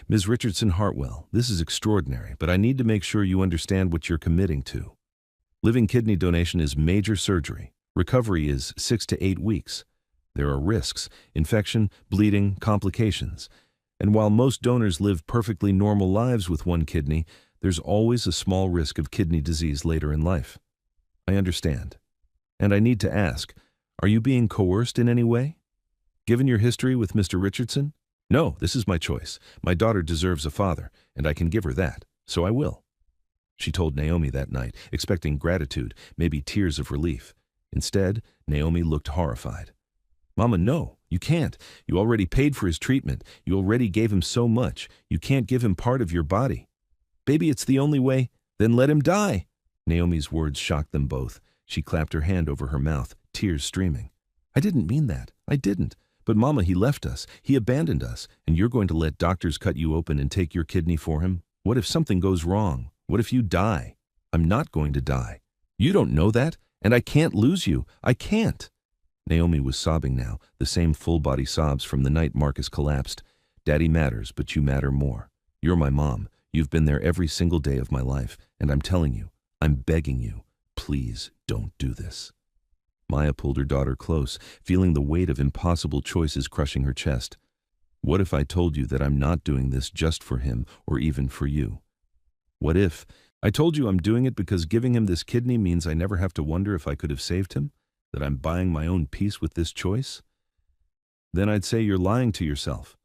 Ms. Richardson Hartwell, this is extraordinary, but I need to make sure you understand what you're committing to. Living kidney donation is major surgery. Recovery is 6 to 8 weeks. There are risks, infection, bleeding, complications. And while most donors live perfectly normal lives with one kidney, there's always a small risk of kidney disease later in life. I understand. And I need to ask, are you being coerced in any way? Given your history with Mr. Richardson? No, this is my choice. My daughter deserves a father, and I can give her that, so I will. She told Naomi that night, expecting gratitude, maybe tears of relief. Instead, Naomi looked horrified. Mama, no, you can't. You already paid for his treatment. You already gave him so much. You can't give him part of your body. Baby, it's the only way. Then let him die. Naomi's words shocked them both. She clapped her hand over her mouth, tears streaming. I didn't mean that. I didn't. But Mama, he left us. He abandoned us. And you're going to let doctors cut you open and take your kidney for him? What if something goes wrong? What if you die? I'm not going to die. You don't know that, and I can't lose you. I can't. Naomi was sobbing now, the same full-body sobs from the night Marcus collapsed. Daddy matters, but you matter more. You're my mom. You've been there every single day of my life, and I'm telling you, I'm begging you, please don't do this. Maya pulled her daughter close, feeling the weight of impossible choices crushing her chest. What if I told you that I'm not doing this just for him or even for you? What if I told you I'm doing it because giving him this kidney means I never have to wonder if I could have saved him? That I'm buying my own peace with this choice? Then I'd say you're lying to yourself.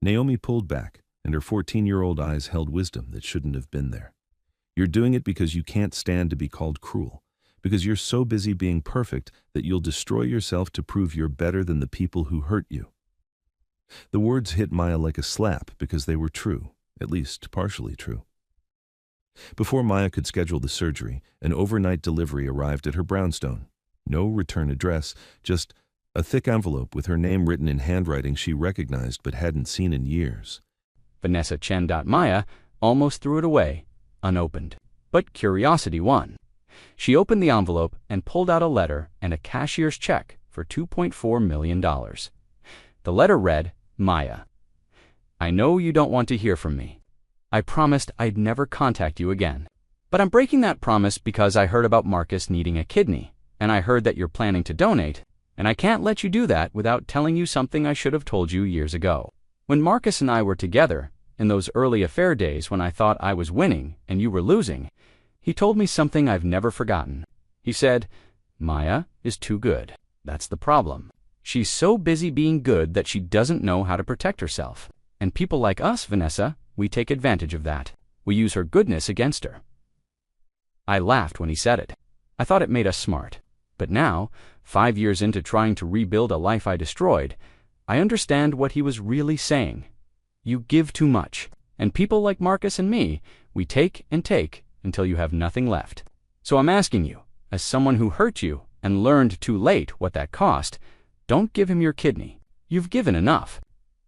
Naomi pulled back, and her 14-year-old eyes held wisdom that shouldn't have been there. You're doing it because you can't stand to be called cruel, because you're so busy being perfect that you'll destroy yourself to prove you're better than the people who hurt you. The words hit Maya like a slap because they were true, at least partially true. Before Maya could schedule the surgery, an overnight delivery arrived at her brownstone. No return address, just a thick envelope with her name written in handwriting she recognized but hadn't seen in years. Vanessa Chen. Maya almost threw it away, unopened. But curiosity won. She opened the envelope and pulled out a letter and a cashier's check for $2.4 million. The letter read, Maya, I know you don't want to hear from me. I promised I'd never contact you again. But I'm breaking that promise because I heard about Marcus needing a kidney, and I heard that you're planning to donate, and I can't let you do that without telling you something I should have told you years ago. When Marcus and I were together, in those early affair days when I thought I was winning and you were losing, he told me something I've never forgotten. He said, Maya is too good. That's the problem. She's so busy being good that she doesn't know how to protect herself. And people like us, Vanessa, we take advantage of that. We use her goodness against her. I laughed when he said it. I thought it made us smart. But now, 5 years into trying to rebuild a life I destroyed, I understand what he was really saying. You give too much. And people like Marcus and me, we take and take until you have nothing left. So I'm asking you, as someone who hurt you and learned too late what that cost, don't give him your kidney. You've given enough.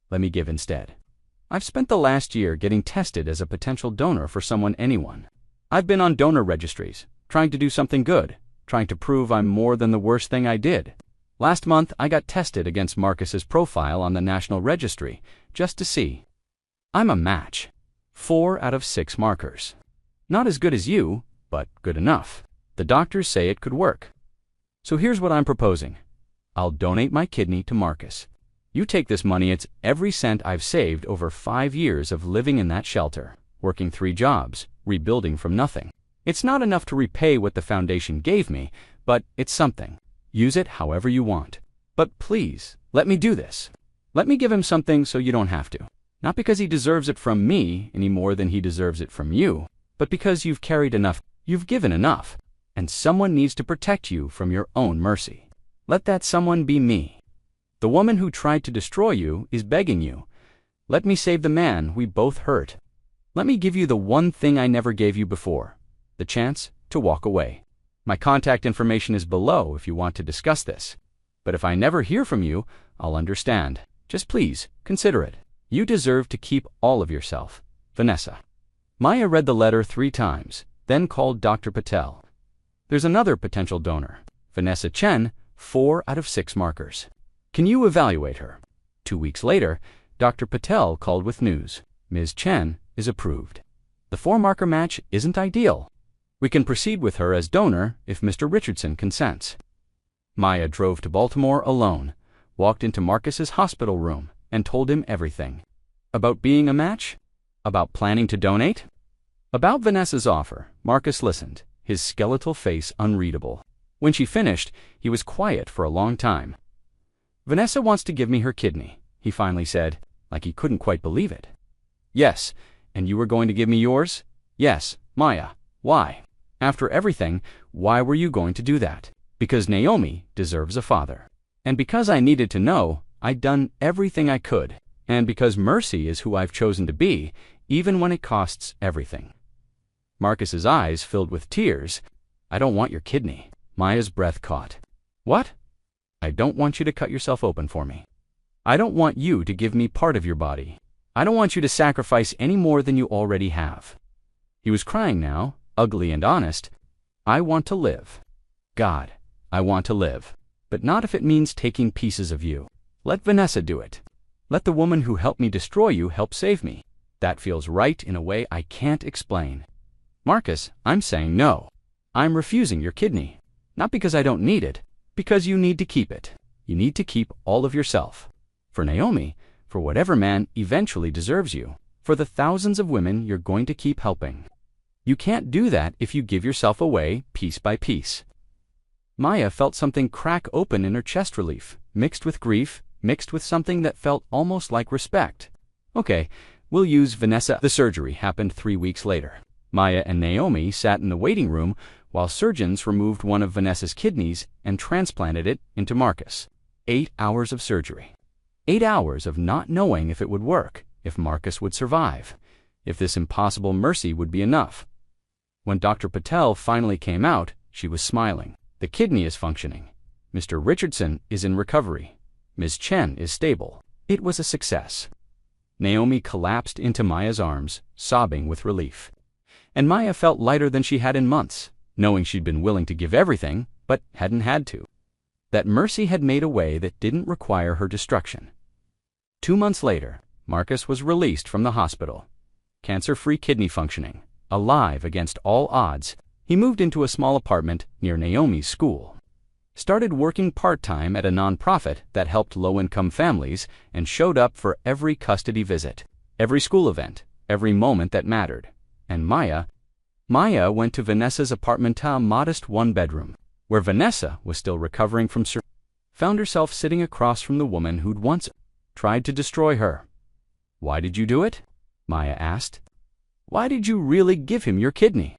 Let me give instead. I've spent the last year getting tested as a potential donor for anyone. I've been on donor registries, trying to do something good, trying to prove I'm more than the worst thing I did. Last month, I got tested against Marcus's profile on the National Registry, just to see. I'm a match. 4 out of 6 markers. Not as good as you, but good enough. The doctors say it could work. So here's what I'm proposing. I'll donate my kidney to Marcus. You take this money, it's every cent I've saved over 5 years of living in that shelter, working 3 jobs, rebuilding from nothing. It's not enough to repay what the foundation gave me, but it's something. Use it however you want. But please, let me do this. Let me give him something so you don't have to. Not because he deserves it from me any more than he deserves it from you, but because you've carried enough, you've given enough, and someone needs to protect you from your own mercy. Let that someone be me. The woman who tried to destroy you is begging you. Let me save the man we both hurt. Let me give you the one thing I never gave you before, the chance to walk away. My contact information is below if you want to discuss this. But if I never hear from you, I'll understand. Just please, consider it. You deserve to keep all of yourself. Vanessa. Maya read the letter 3 times, then called Dr. Patel. There's another potential donor. Vanessa Chen, 4 out of 6 markers. Can you evaluate her? 2 weeks later, Dr. Patel called with news. Ms. Chen is approved. The 4-marker match isn't ideal. We can proceed with her as donor if Mr. Richardson consents. Maya drove to Baltimore alone, walked into Marcus's hospital room, and told him everything. About being a match? About planning to donate? About Vanessa's offer, Marcus listened, his skeletal face unreadable. When she finished, he was quiet for a long time. Vanessa wants to give me her kidney, he finally said, like he couldn't quite believe it. Yes, and you were going to give me yours? Yes, Maya. Why? After everything, why were you going to do that? Because Naomi deserves a father. And because I needed to know, I'd done everything I could. And because mercy is who I've chosen to be, even when it costs everything. Marcus's eyes filled with tears. I don't want your kidney. Maya's breath caught. What? I don't want you to cut yourself open for me. I don't want you to give me part of your body. I don't want you to sacrifice any more than you already have. He was crying now, ugly and honest. I want to live. God, I want to live. But not if it means taking pieces of you. Let Vanessa do it. Let the woman who helped me destroy you help save me. That feels right in a way I can't explain. Marcus, I'm saying no. I'm refusing your kidney. Not because I don't need it, because you need to keep it. You need to keep all of yourself. For Naomi, for whatever man eventually deserves you, for the thousands of women you're going to keep helping. You can't do that if you give yourself away piece by piece. Maya felt something crack open in her chest relief, mixed with grief, mixed with something that felt almost like respect. Okay, we'll use Vanessa. The surgery happened 3 weeks later. Maya and Naomi sat in the waiting room while surgeons removed one of Vanessa's kidneys and transplanted it into Marcus. 8 hours of surgery. 8 hours of not knowing if it would work, if Marcus would survive, if this impossible mercy would be enough. When Dr. Patel finally came out, she was smiling. The kidney is functioning. Mr. Richardson is in recovery. Ms. Chen is stable. It was a success. Naomi collapsed into Maya's arms, sobbing with relief. And Maya felt lighter than she had in months, knowing she'd been willing to give everything, but hadn't had to. That mercy had made a way that didn't require her destruction. 2 months later, Marcus was released from the hospital. Cancer-free kidney functioning, alive against all odds, he moved into a small apartment near Naomi's school. Started working part-time at a nonprofit that helped low-income families and showed up for every custody visit, every school event, every moment that mattered. And Maya went to Vanessa's apartment, a modest one-bedroom, where Vanessa was still recovering from surgery. Found herself sitting across from the woman who'd once tried to destroy her. "Why did you do it?" Maya asked. "Why did you really give him your kidney?"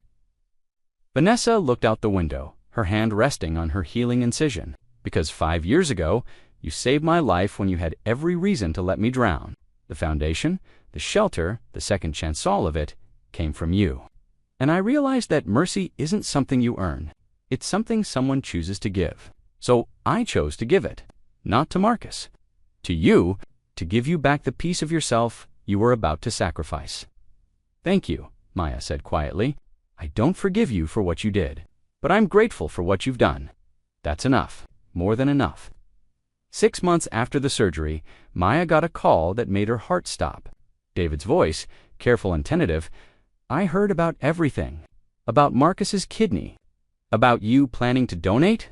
Vanessa looked out the window, her hand resting on her healing incision. "Because 5 years ago, you saved my life when you had every reason to let me drown. The foundation, the shelter, the second chance, all of it, came from you. And I realized that mercy isn't something you earn. It's something someone chooses to give. So I chose to give it, not to Marcus. To you, to give you back the piece of yourself you were about to sacrifice." "Thank you," Maya said quietly. "I don't forgive you for what you did, but I'm grateful for what you've done. That's enough, more than enough." 6 months after the surgery, Maya got a call that made her heart stop. David's voice, careful and tentative. "I heard about everything. About Marcus's kidney. About you planning to donate.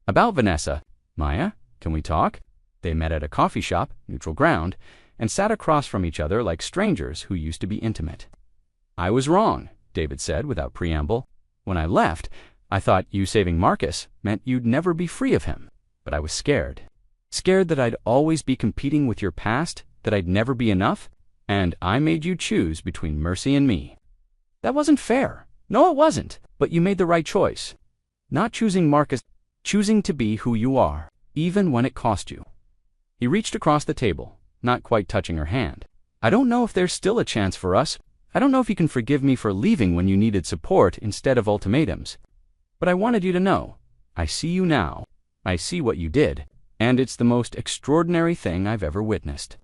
About Vanessa. Maya, can we talk?" They met at a coffee shop, neutral ground, and sat across from each other like strangers who used to be intimate. "I was wrong," David said without preamble. "When I left, I thought you saving Marcus meant you'd never be free of him. But I was scared. Scared that I'd always be competing with your past, that I'd never be enough, and I made you choose between mercy and me. That wasn't fair. No, it wasn't. But you made the right choice. Not choosing Marcus, choosing to be who you are, even when it cost you." He reached across the table, not quite touching her hand. "I don't know if there's still a chance for us. I don't know if you can forgive me for leaving when you needed support instead of ultimatums. But I wanted you to know. I see you now. I see what you did. And it's the most extraordinary thing I've ever witnessed."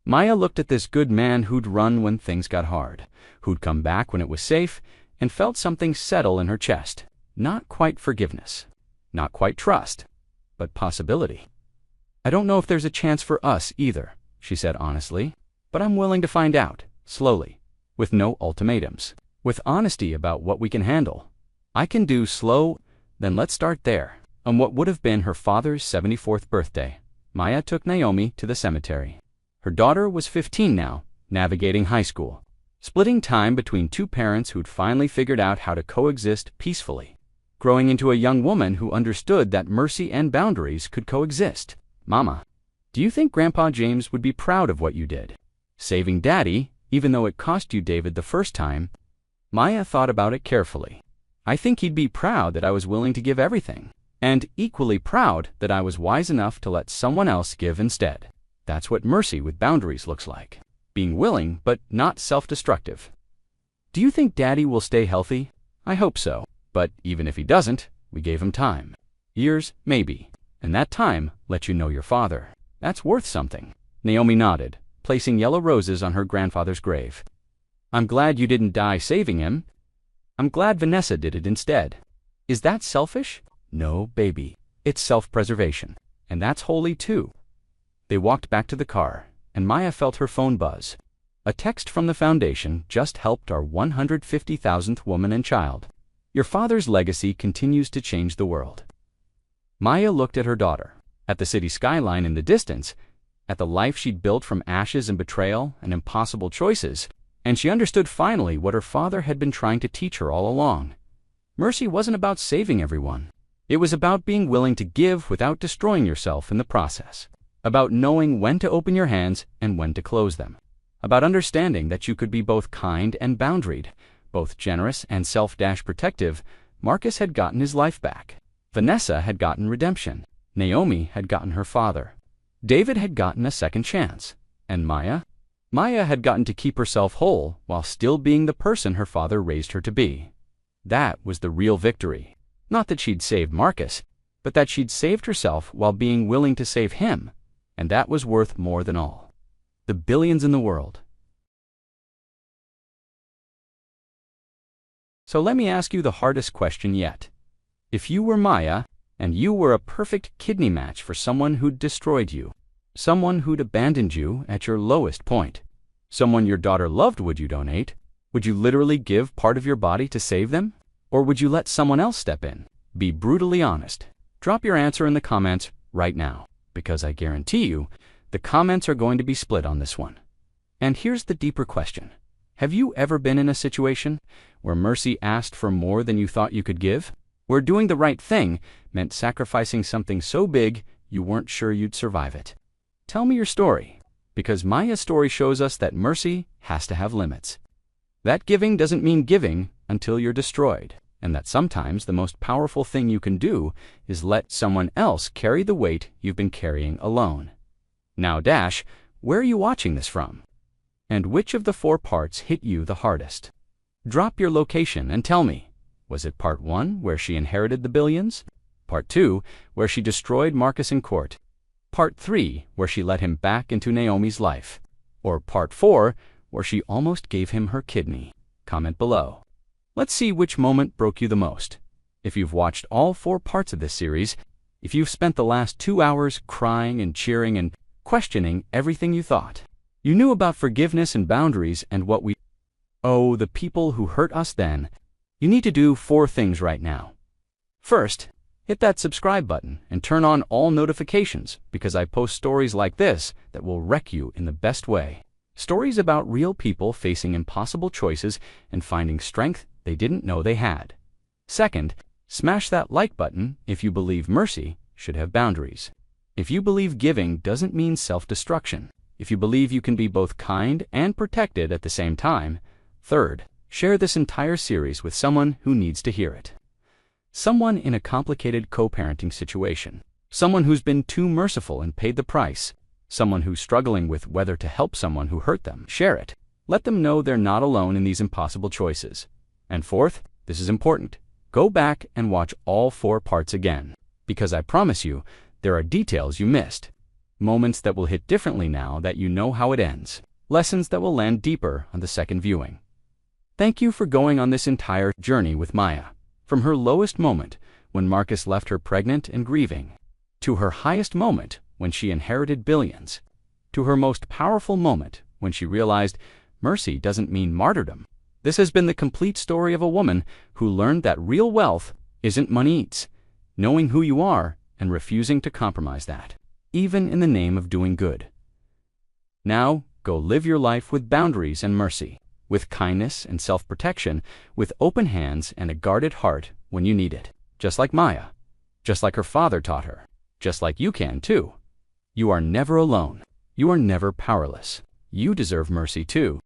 Maya looked at this good man who'd run when things got hard, who'd come back when it was safe, and felt something settle in her chest. Not quite forgiveness. Not quite trust. But possibility. "I don't know if there's a chance for us either," she said honestly. "But I'm willing to find out, slowly, with no ultimatums, with honesty about what we can handle. I can do slow." Then let's start there. On what would have been her father's 74th birthday, Maya took Naomi to the cemetery. Her daughter was 15 now, navigating high school, splitting time between two parents who'd finally figured out how to coexist peacefully, growing into a young woman who understood that mercy and boundaries could coexist. "Mama, do you think Grandpa James would be proud of what you did? Saving Daddy, even though it cost you David the first time?" Maya thought about it carefully. "I think he'd be proud that I was willing to give everything, and equally proud that I was wise enough to let someone else give instead. That's what mercy with boundaries looks like. Being willing, but not self-destructive." "Do you think Daddy will stay healthy?" "I hope so. But even if he doesn't, we gave him time. Years, maybe. And that time let you know your father. That's worth something." Naomi nodded, placing yellow roses on her grandfather's grave. "I'm glad you didn't die saving him. I'm glad Vanessa did it instead. Is that selfish? No, baby. It's self-preservation. And that's holy too." They walked back to the car, and Maya felt her phone buzz. A text from the Foundation just helped our 150,000th woman and child. Your father's legacy continues to change the world. Maya looked at her daughter, at the city skyline in the distance, at the life she'd built from ashes and betrayal and impossible choices, and she understood finally what her father had been trying to teach her all along. Mercy wasn't about saving everyone. It was about being willing to give without destroying yourself in the process. About knowing when to open your hands and when to close them. About understanding that you could be both kind and boundaried, both generous and self-protective. Marcus had gotten his life back. Vanessa had gotten redemption. Naomi had gotten her father. David had gotten a second chance. And Maya? Maya had gotten to keep herself whole while still being the person her father raised her to be. That was the real victory. Not that she'd saved Marcus, but that she'd saved herself while being willing to save him. And that was worth more than all. The billions in the world. So let me ask you the hardest question yet. If you were Maya, and you were a perfect kidney match for someone who'd destroyed you, someone who'd abandoned you at your lowest point, someone your daughter loved, would you donate? Would you literally give part of your body to save them? Or would you let someone else step in? Be brutally honest. Drop your answer in the comments right now, because I guarantee you, the comments are going to be split on this one. And here's the deeper question. Have you ever been in a situation where mercy asked for more than you thought you could give? Where doing the right thing meant sacrificing something so big you weren't sure you'd survive it? Tell me your story, because Maya's story shows us that mercy has to have limits. That giving doesn't mean giving until you're destroyed, and that sometimes the most powerful thing you can do is let someone else carry the weight you've been carrying alone. Now, Dash, where are you watching this from? And which of the 4 parts hit you the hardest? Drop your location and tell me. Was it part 1, where she inherited the billions? Part 2, where she destroyed Marcus in court? Part 3, where she let him back into Naomi's life? Or Part 4, where she almost gave him her kidney? Comment below. Let's see which moment broke you the most. If you've watched all 4 parts of this series, if you've spent the last 2 hours crying and cheering and questioning everything you thought, you knew about forgiveness and boundaries and what we owe the people who hurt us then, you need to do 4 things right now. First, hit that subscribe button and turn on all notifications, because I post stories like this that will wreck you in the best way. Stories about real people facing impossible choices and finding strength they didn't know they had. Second, smash that like button if you believe mercy should have boundaries. If you believe giving doesn't mean self-destruction. If you believe you can be both kind and protected at the same time. Third, share this entire series with someone who needs to hear it. Someone in a complicated co-parenting situation. Someone who's been too merciful and paid the price. Someone who's struggling with whether to help someone who hurt them. Share it. Let them know they're not alone in these impossible choices. And fourth, this is important. Go back and watch all 4 parts again, because I promise you, there are details you missed. Moments that will hit differently now that you know how it ends. Lessons that will land deeper on the second viewing. Thank you for going on this entire journey with Maya. From her lowest moment, when Marcus left her pregnant and grieving, to her highest moment, when she inherited billions, to her most powerful moment, when she realized mercy doesn't mean martyrdom. This has been the complete story of a woman who learned that real wealth isn't money eats, knowing who you are and refusing to compromise that, even in the name of doing good. Now, go live your life with boundaries and mercy, with kindness and self-protection, with open hands and a guarded heart when you need it, just like Maya, just like her father taught her, just like you can too. You are never alone. You are never powerless. You deserve mercy too.